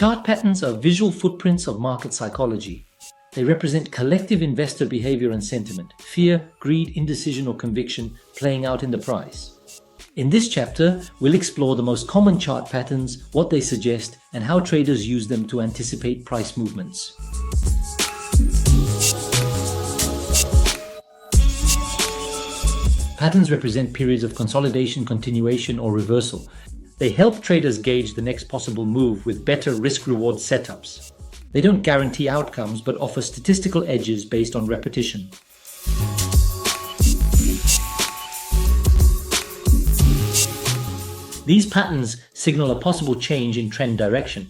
Chart patterns are visual footprints of market psychology. They represent collective investor behavior and sentiment, fear, greed, indecision, or conviction playing out in the price. In this chapter, we'll explore the most common chart patterns, what they suggest, and how traders use them to anticipate price movements. Patterns represent periods of consolidation, continuation, or reversal. They help traders gauge the next possible move with better risk-reward setups. They don't guarantee outcomes, but offer statistical edges based on repetition. These patterns signal a possible change in trend direction.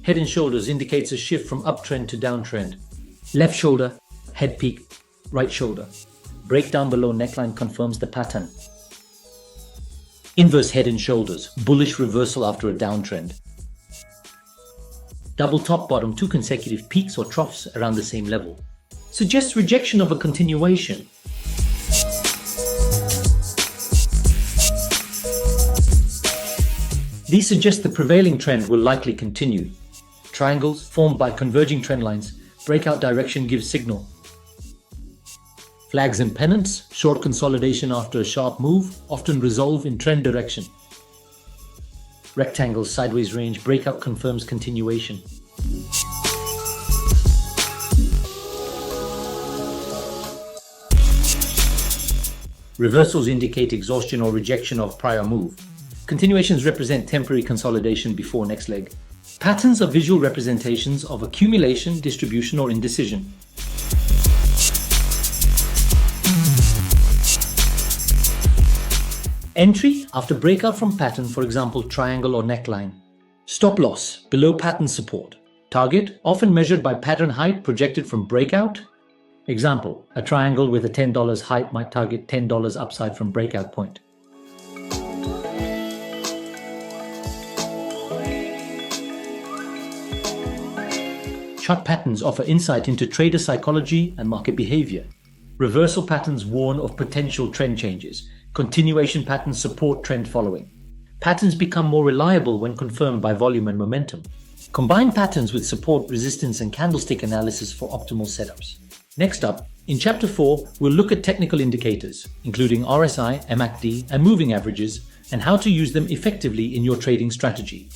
Head and shoulders indicates a shift from uptrend to downtrend. Left shoulder, head peak, right shoulder. Breakdown below neckline confirms the pattern. Inverse head and shoulders, bullish reversal after a downtrend. Double top bottom, 2 consecutive peaks or troughs around the same level. Suggests rejection of a continuation. These suggest the prevailing trend will likely continue. Triangles formed by converging trend lines, breakout direction gives signal. Flags and pennants, short consolidation after a sharp move, often resolve in trend direction. Rectangles, sideways range, breakout confirms continuation. Reversals indicate exhaustion or rejection of prior move. Continuations represent temporary consolidation before next leg. Patterns are visual representations of accumulation, distribution, or indecision. Entry after breakout from pattern, for example, triangle or neckline. Stop loss below pattern support. Target often measured by pattern height projected from breakout. Example, a triangle with a $10 height might target $10 upside from breakout point. Chart patterns offer insight into trader psychology and market behavior. Reversal patterns warn of potential trend changes. Continuation patterns support trend following. Patterns become more reliable when confirmed by volume and momentum. Combine patterns with support, resistance, and candlestick analysis for optimal setups. Next up, in Chapter 4, we'll look at technical indicators, including RSI, MACD, and moving averages, and how to use them effectively in your trading strategy.